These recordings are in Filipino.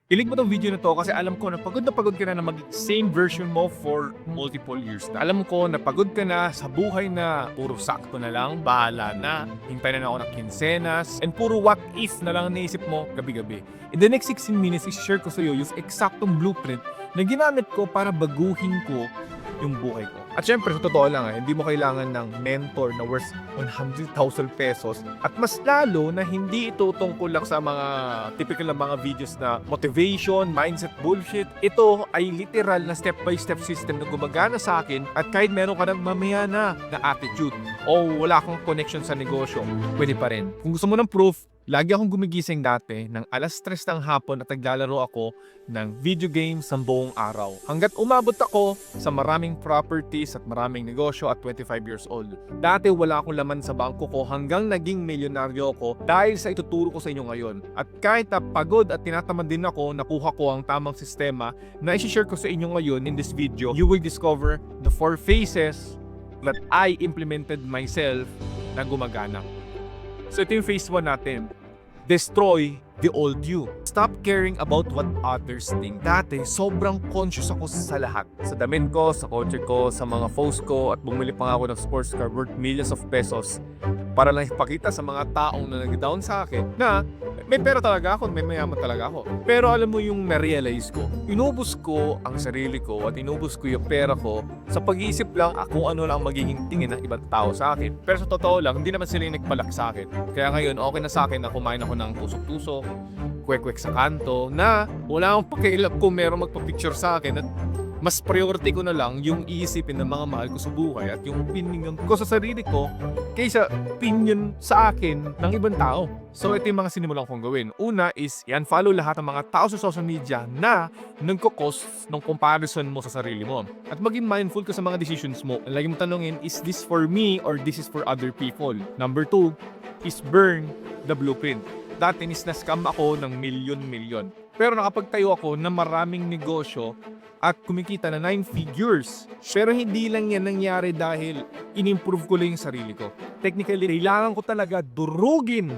Ilig mo tong video na to kasi alam ko na pagod ka na maging same version mo for multiple years na. Alam ko na pagod ka na sa buhay na puro sakto na lang, bahala na, hintay na ako ng kinsenas, and puro what if na lang naisip mo gabi-gabi. In the next 16 minutes, i-share ko sa iyo yung eksaktong blueprint na ginamit ko para baguhin ko yung buhay ko. At syempre, sa totoo lang, hindi mo kailangan ng mentor na worth 100,000 pesos at mas lalo na hindi ito tungkol lang sa mga typical na mga videos na motivation, mindset bullshit. Ito ay literal na step-by-step system na gumagana sa akin at kahit meron ka ng mamaya na attitude o wala akong connection sa negosyo, pwede pa rin. Kung gusto mo ng proof, lagi akong gumigising dati ng alas 3 ng hapon at naglalaro ako ng video games ng buong araw. Hanggat umabot ako sa maraming properties at maraming negosyo at 25 years old. Dati wala akong laman sa bangko ko hanggang naging milyonaryo ako dahil sa ituturo ko sa inyo ngayon. At kahit na pagod at tinatamad din ako, nakuha ko ang tamang sistema na isi-share ko sa inyo ngayon in this video. You will discover the 4 phases that I implemented myself na gumagana. So ito yung phase 1 natin. Destroy the old you. Stop caring about what others think. Dati, sobrang conscious ako sa lahat. Sa damit ko, sa kotse ko, sa mga phones ko, at bumili pa nga ako ng sports car worth millions of pesos para lang ipakita sa mga taong na nag-down sa akin na may pera talaga ako, may mayaman talaga ako. Pero alam mo yung na-realize ko, inubos ko ang sarili ko at inubos ko yung pera ko sa pag-iisip lang kung ano lang magiging tingin ng ibang tao sa akin. Pero sa totoo lang, hindi naman sila yung nagpalak sa akin. Kaya ngayon, okay na sa akin na kumain ako ng tusok-tusok, kwek-kwek sa kanto, na wala akong pakialam kung meron magpa-picture sa akin at mas priority ko na lang yung iisipin ng mga mahal ko sa buhay at yung opinion ko sa sarili ko kaysa opinion sa akin ng ibang tao. So ito yung mga sinimulan kong gawin. Una is i-unfollow lahat ng mga tao sa social media na nagko-cause ng comparison mo sa sarili mo. At maging mindful ka sa mga decisions mo. Lagi mo tanongin, is this for me or this is for other people? Number 2 is burn the blueprint. Dati na-scam ako ng milyon-milyon. Pero nakapagtayo ako ng maraming negosyo at kumikita na 9 figures. Pero hindi lang yan nangyari dahil in-improve ko lang yung sarili ko. Technically, kailangan ko talaga durugin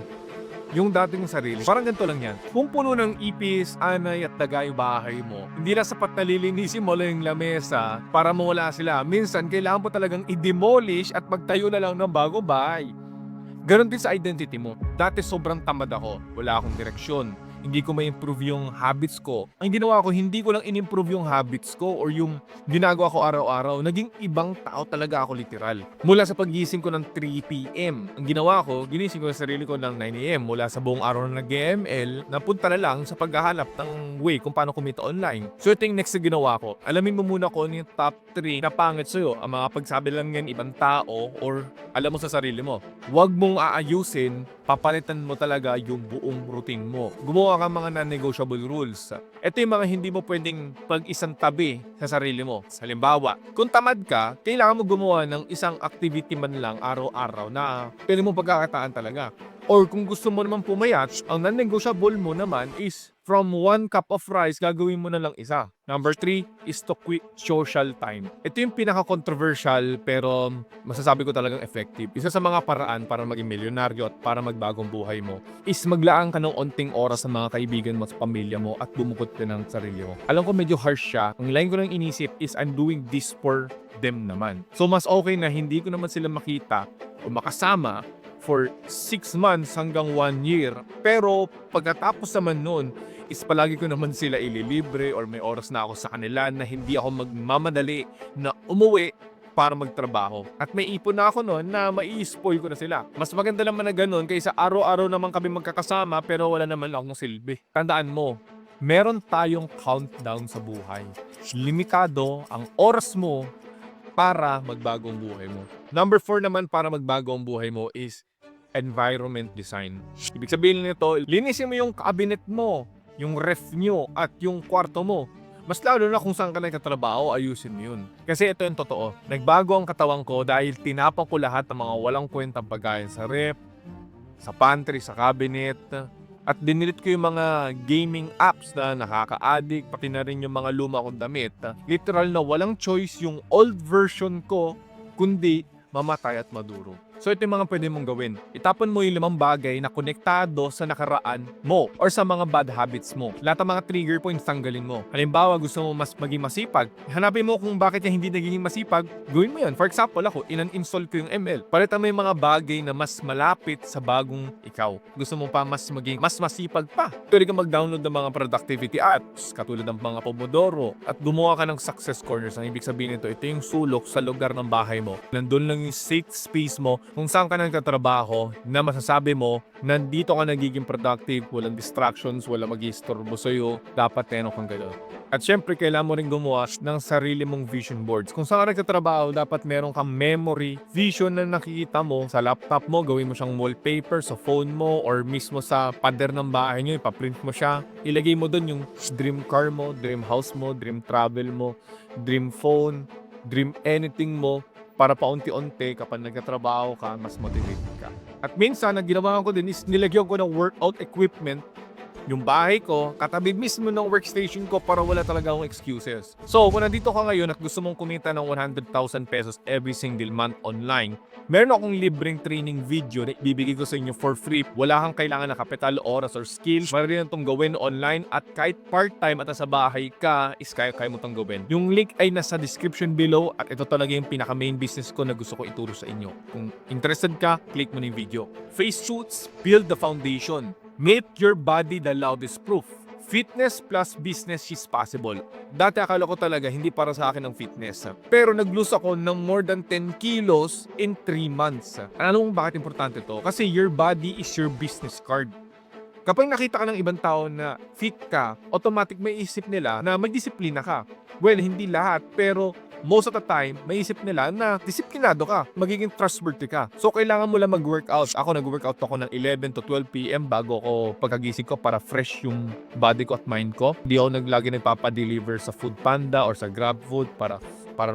yung dating sarili. Parang ganito lang yan. Kung puno ng ipis, anay at daga yung bahay mo, hindi na sapat na lilinisin mo lang yung lamesa para mawala sila. Minsan, kailangan mo talagang i-demolish at magtayo na lang ng bago bahay. Ganon din sa identity mo. Dati sobrang tamad ako. Wala akong direksyon. Hindi ko ma-improve yung habits ko. Ang ginawa ko, hindi ko lang in-improve yung habits ko or yung ginagawa ko araw-araw. Naging ibang tao talaga ako literal. Mula sa pagising ko ng 3 p.m. Ang ginawa ko, ginising ko sa sarili ko ng 9 a.m. Mula sa buong araw na nag-ML, napunta na lang sa paghahanap ng way kung paano kumita online. So ito yung next na ginawa ko. Alamin mo muna kung ano yung top 3 na pangit sa'yo. Ang mga pagsabi lang yan ibang tao or alam mo sa sarili mo. Huwag mong aayusin, papalitan mo talaga yung buong routine mo. Gumawa ka mga non-negotiable rules. Ito yung mga hindi mo pwedeng pag-isang tabi sa sarili mo. Halimbawa, kung tamad ka, kailangan mo gumawa ng isang activity man lang araw-araw na pwede mo pagkakataan talaga. Or kung gusto mo naman pumayat, ang non-negotiable mo naman is from 1 cup of rice, gagawin mo na lang isa. Number 3 is to quit social time. Ito yung pinaka-controversial pero masasabi ko talagang effective. Isa sa mga paraan para maging milyonaryo at para magbagong buhay mo is maglaan ka ng onting oras sa mga kaibigan mo at pamilya mo at bumukod ka ng sarili mo. Alam ko medyo harsh siya. Ang line ko lang inisip is I'm doing this for them naman. So mas okay na hindi ko naman sila makita o makasama for 6 months hanggang 1 year. Pero pagkatapos naman nun, is palagi ko naman sila ililibre or may oras na ako sa kanila na hindi ako magmamadali na umuwi para magtrabaho. At may ipon na ako noon na mai-spoil ko na sila. Mas maganda naman na ganun kaysa araw-araw naman kami magkakasama pero wala naman akong silbi. Tandaan mo, meron tayong countdown sa buhay. Limitado ang oras mo para magbagong buhay mo. Number 4 naman para magbago ang buhay mo is environment design. Ibig sabihin nito, linisin mo yung cabinet mo, yung ref nyo, at yung kwarto mo. Mas lalo na kung saan ka nagtatrabaho, ayusin mo yun. Kasi ito yung totoo. Nagbago ang katawan ko dahil tinapang ko lahat ng mga walang kwentang pagkain sa ref, sa pantry, sa cabinet, at dinilit ko yung mga gaming apps na nakaka-addict, pati na rin yung mga luma kong damit. Literal na walang choice yung old version ko, kundi mamatay at maduro. So ito yung mga pwede mong gawin. Itapon mo yung 5 bagay na konektado sa nakaraan mo or sa mga bad habits mo. Lahat ng mga trigger points tanggalin mo. Halimbawa, gusto mo mas maging masipag. Hanapin mo kung bakit niya hindi nagiging masipag. Gawin mo yun. For example, ako, inan-install ko yung ML. Palitan mo yung mga bagay na mas malapit sa bagong ikaw. Gusto mo pa mas maging mas masipag pa. Pwede ka mag-download ng mga productivity apps katulad ng mga Pomodoro at gumawa ka ng success corners. Ang ibig sabihin nito, ito yung sulok sa lugar ng bahay mo. Nandun lang yung safe space mo kung saan ka nagtatrabaho na masasabi mo, nandito ka nagiging productive, walang distractions, walang mag-istorbo sa'yo, dapat meron kang gano'n. At syempre, kailangan mo rin gumawa ng sarili mong vision boards. Kung saan ka nagtatrabaho, dapat meron kang memory, vision na nakikita mo sa laptop mo, gawin mo siyang wallpaper sa phone mo or mismo sa pader ng bahay nyo, ipaprint mo siya. Ilagay mo doon yung dream car mo, dream house mo, dream travel mo, dream phone, dream anything mo, para paunti-unti kapag nagtatrabaho ka, mas motivated ka. At minsan, ang ginawa ko din is nilagyan ko ng workout equipment yung bahay ko, katabi mismo ng workstation ko para wala talaga akong excuses. So, kung nandito ka ngayon at gusto mong kumita ng 100,000 pesos every single month online, meron akong libreng training video na ibibigay ko sa inyo for free. Wala kang kailangan na kapital, oras, or skills. Maaari na itong gawin online at kahit part-time at nasa bahay ka, is kaya mo itong gawin. Yung link ay nasa description below at ito talaga yung pinaka-main business ko na gusto ko ituro sa inyo. Kung interested ka, click mo na yung video. Face shoots, build the foundation. Make your body the loudest proof. Fitness plus business is possible. Dati akala ko talaga hindi para sa akin ang fitness. Pero nag-lose ako ng more than 10 kilos in 3 months. Alam mo bakit importante to? Kasi your body is your business card. Kapag nakita ka ng ibang tao na fit ka, automatic may isip nila na magdisiplina ka. Well, hindi lahat, pero most of the time, may isip nila na disiplinado ka, magiging trustworthy ka. So, kailangan mo lang mag-workout. Ako, nag-workout ako ng 11 to 12 p.m. bago ako pagkagising ko para fresh yung body ko at mind ko. Hindi ako lagi nagpapadeliver sa Food Panda or sa GrabFood para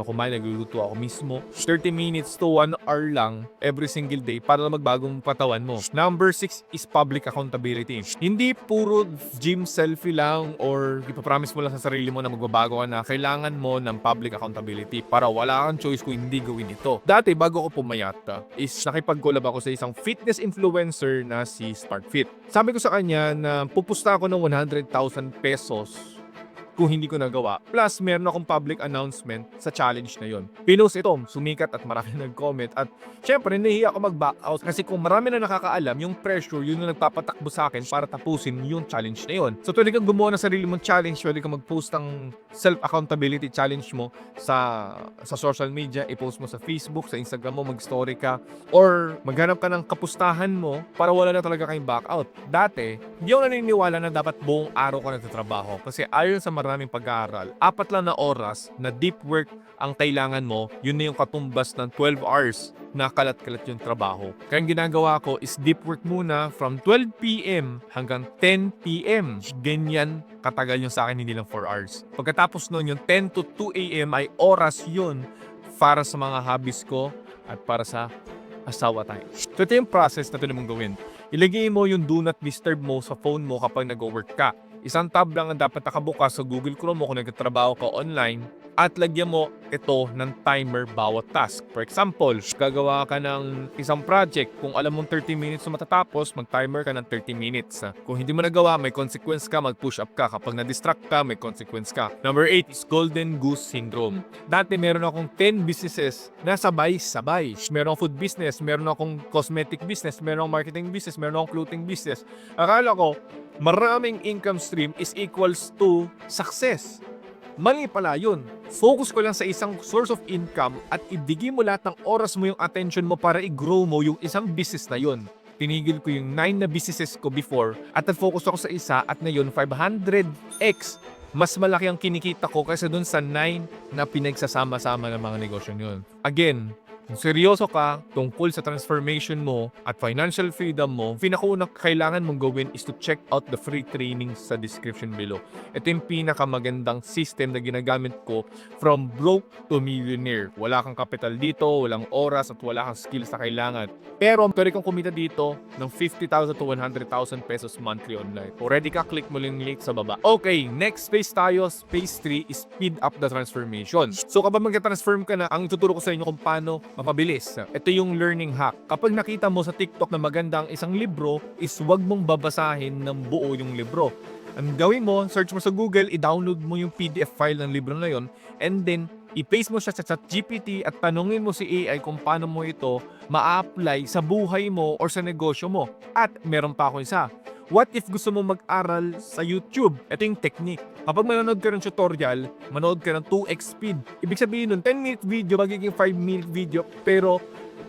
kumain, nagluluto ako mismo. 30 minutes to 1 hour lang every single day para magbagong katawan mo. Number 6 is public accountability. Hindi puro gym selfie lang or ipapromise mo lang sa sarili mo na magbabago ka na. Kailangan mo ng public accountability para wala kang choice kung hindi gawin ito. Dati, bago ako pumayat, is nakipag-collab ako sa isang fitness influencer na si SparkFit. Sabi ko sa kanya na pupusta ako ng 100,000 pesos kung hindi ko nagawa. Plus, meron akong public announcement sa challenge na yon. Pinost ito, sumikat at marami nag-comment. At syempre, nahihiya ako mag-back out kasi kung marami na nakakaalam, yung pressure, yun na nagpapatakbo sa akin para tapusin yung challenge na yon. So, pwede kang gumawa ng sarili mong challenge, pwede kang mag-post ng self-accountability challenge mo sa social media, i-post mo sa Facebook, sa Instagram mo, mag-story ka, or maghanap ka ng kapustahan mo para wala na talaga kayong back out. Dati, hindi ako naniniwala na dapat buong araw ka nagtatrabaho kasi ayon sa maraming pag-aaral, 4 lang na oras na deep work ang kailangan mo, yun na yung katumbas ng 12 hours na kalat-kalat yung trabaho. Kaya ang ginagawa ko is deep work muna from 12 p.m. hanggang 10 p.m. Ganyan katagal yung sa akin, hindi lang 4 hours. Pagkatapos nun, yung 10 to 2 a.m. ay oras yun para sa mga hobbies ko at para sa asawa tayo. So ito yung process na ito mong gawin. Ilagay mo yung do not disturb mo sa phone mo kapag nag-work ka. Isang tab lang ang dapat nakabukas sa Google Chrome mo kung nagtatrabaho ka online at lagyan mo ito ng timer bawat task. For example, gagawa ka ng isang project. Kung alam mong 30 minutes na matatapos, mag-timer ka ng 30 minutes. Kung hindi mo nagawa, may consequence ka, mag-push up ka. Kapag na-distract ka, may consequence ka. Number 8 is Golden Goose Syndrome. Dati meron akong 10 businesses na sabay-sabay. Meron akong food business, meron akong cosmetic business, meron akong marketing business, meron akong clothing business. Akala ko, maraming income stream is equals to success. Mali pala yun. Focus ko lang sa isang source of income at ibigay mo lahat ng oras mo yung attention mo para i-grow mo yung isang business na yun. Tinigil ko yung 9 na businesses ko before at nag-focus ako sa isa at ngayon 500x. Mas malaki ang kinikita ko kaysa dun sa 9 na pinagsasama-sama ng mga negosyo yun. Again, kung seryoso ka tungkol sa transformation mo at financial freedom mo, pinakaunang kailangan mong gawin is to check out the free trainings sa description below. Ito yung pinakamagandang system na ginagamit ko from broke to millionaire. Wala kang kapital dito, walang oras at wala kang skills na kailangan. Pero pwede kang kumita dito ng 50,000 to 100,000 pesos monthly online. Already ka, click mo yung link sa baba. Okay, next phase tayo. Phase 3 is speed up the transformation. So kapag mag-transform ka na, ang tuturo ko sa inyo kung paano mapabilis. Ito yung learning hack. Kapag nakita mo sa TikTok na maganda ang isang libro, is wag mong babasahin ng buo yung libro. Ang gawin mo, search mo sa Google, i-download mo yung PDF file ng libro na yon, and then i-paste mo siya sa ChatGPT at tanungin mo si AI kung paano mo ito ma-apply sa buhay mo or sa negosyo mo. At meron pa ako isa. What if gusto mo mag-aral sa YouTube? Ito yung technique. Kapag manonood ka ng tutorial, manood ka ng 2x speed. Ibig sabihin nun, 10-minute video, magiging 5-minute video, pero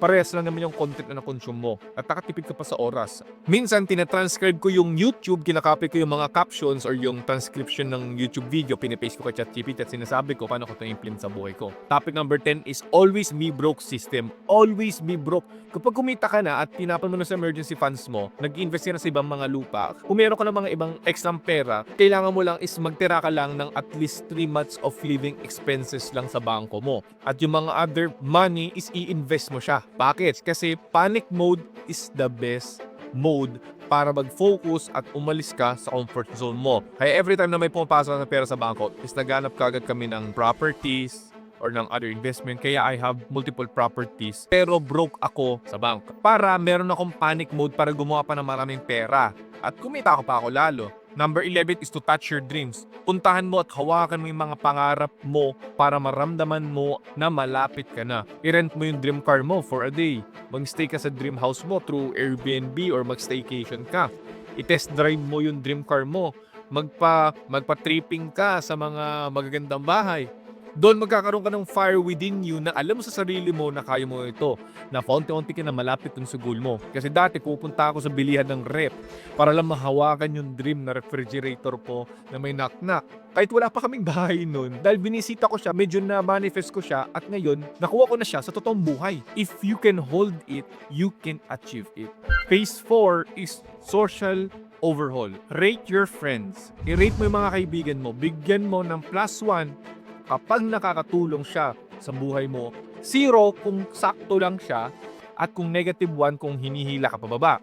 parehas lang naman yung content na na-consume mo at nakatipid ka pa sa oras. Minsan, tinatranscribe ko yung YouTube, kinakopy ko yung mga captions or yung transcription ng YouTube video, pinipaste ko kay ChatGPT at sinasabi ko paano ko ito implement sa buhay ko. Topic number 10 is always be broke system. Always be broke. Kapag kumita ka na at tinapan mo na sa emergency funds mo, nag-invest ka na sa ibang mga lupa, kung meron ka na mga ibang extra pera, kailangan mo lang is magtira ka lang ng at least 3 months of living expenses lang sa bangko mo. At yung mga other money is i-invest mo siya. Bakit? Kasi panic mode is the best mode para mag-focus at umalis ka sa comfort zone mo. Kaya every time na may pumapasok na pera sa bangko, is naghanap kagad kami ng properties or ng other investment. Kaya I have multiple properties pero broke ako sa bank. Para meron akong panic mode para gumawa pa ng maraming pera. At kumita ako pa ako lalo. Number 11 is to touch your dreams. Puntahan mo at hawakan mo yung mga pangarap mo para maramdaman mo na malapit ka na. I-rent mo yung dream car mo for a day. Mag-stay ka sa dream house mo through Airbnb or mag-staycation ka. I-test drive mo yung dream car mo. Magpa-tripping ka sa mga magagandang bahay. Doon magkakaroon ka ng fire within you na alam mo sa sarili mo na kaya mo ito. Na paunti-unti ka na malapit dun sa goal mo. Kasi dati pupunta ako sa bilihan ng rep para lang mahawakan yung dream na refrigerator ko na may knock-knock. Kahit wala pa kaming bahay nun. Dahil binisita ko siya, medyo na-manifest ko siya at ngayon, nakuha ko na siya sa totoong buhay. If you can hold it, you can achieve it. Phase 4 is social overhaul. Rate your friends. I-rate mo yung mga kaibigan mo. Bigyan mo ng +1 kapag nakakatulong siya sa buhay mo, 0 kung sakto lang siya, at kung -1 kung hinihila ka pababa.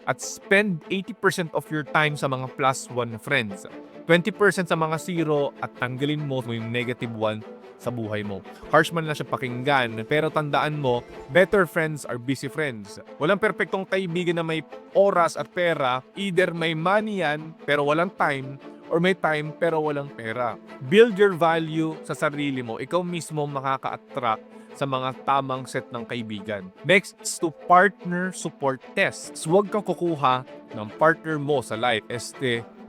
At spend 80% of your time sa mga +1 friends. 20% sa mga 0 at tanggalin mo yung -1 sa buhay mo. Harsh man lang siya pakinggan, pero tandaan mo, better friends are busy friends. Walang perpektong kaibigan na may oras at pera, either may money yan, pero walang time, or may time pero walang pera. Build your value sa sarili mo. Ikaw mismo makaka-attract sa mga tamang set ng kaibigan. Next is to partner support tests. Huwag kang kukuha ng partner mo sa life,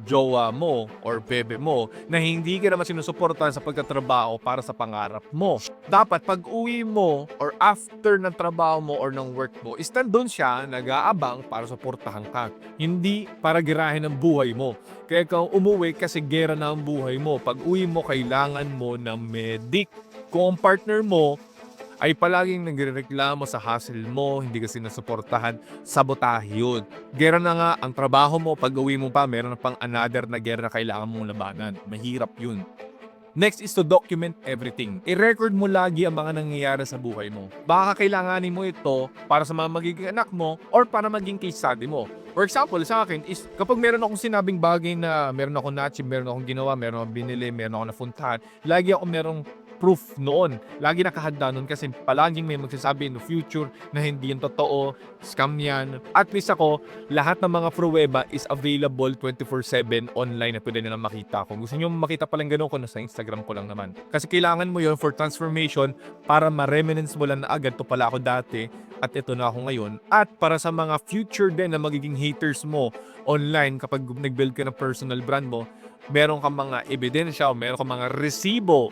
jowa mo or bebe mo na hindi ka naman sinusuportahan sa pagtatrabaho para sa pangarap mo. Dapat pag uwi mo or after ng trabaho mo or ng work mo, doon siya nag-aabang para suportahan ka. Hindi para girahin ang buhay mo. Kaya kung umuwi kasi gera na ang buhay mo, pag uwi mo kailangan mo ng medic. Kung ang partner mo ay palaging nagrereklamo sa hustle mo, hindi ka sinusuportahan, sabotahe yun. Gera na nga ang trabaho mo, pag uwi mo pa, meron na pang another na gera na kailangan mong labanan. Mahirap yun. Next is to document everything. I-record mo lagi ang mga nangyayari sa buhay mo. Baka kailanganin mo ito para sa mga magiging anak mo or para maging case study mo. For example, sa akin is kapag meron akong sinabing bagay na meron akong na-achieve, meron akong ginawa, meron akong binili, meron akong napuntahan, lagi ako merong proof noon. Lagi nakahanda noon kasi palaging may magsasabi in the future na hindi yung totoo, scam yan. At least ako, lahat ng mga pruweba is available 24/7 online na pwede nila makita. Kung gusto nyo makita palang ganun ko, nasa Instagram ko lang naman. Kasi kailangan mo yon for transformation para ma-remnants mo lang na agad to pala ako dati at ito na ako ngayon. At para sa mga future din na magiging haters mo online kapag nag-build ka ng personal brand mo, meron kang mga ebidensya o meron kang mga resibo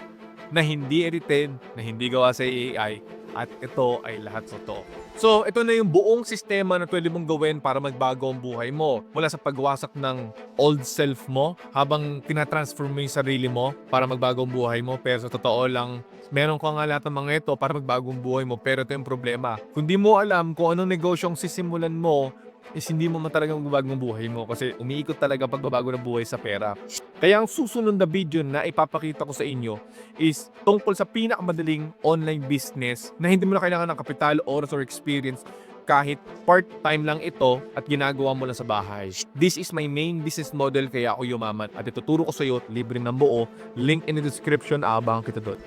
na hindi edited, na hindi gawa sa AI, at ito ay lahat totoo. So, ito na yung buong sistema na pwede mong gawin para magbago ang buhay mo. Mula sa pagwasak ng old self mo, habang tinatransform mo yung sarili mo para magbago ang buhay mo, pero sa totoo lang, meron ko nga lahat ng mga ito para magbago ang buhay mo, pero ito yung problema. Kung di mo alam kung anong negosyong sisimulan mo, is hindi mo talagang magbabago ng buhay mo kasi umiikot talaga pagbabago ng buhay sa pera. Kaya ang susunod na video na ipapakita ko sa inyo is tungkol sa pinakamadaling online business na hindi mo na kailangan ng kapital, oras, or experience kahit part-time lang ito at ginagawa mo lang sa bahay. This is my main business model kaya ako yumaman at ituturo ko sa iyo libre ng buo. Link in the description, abang kita doon.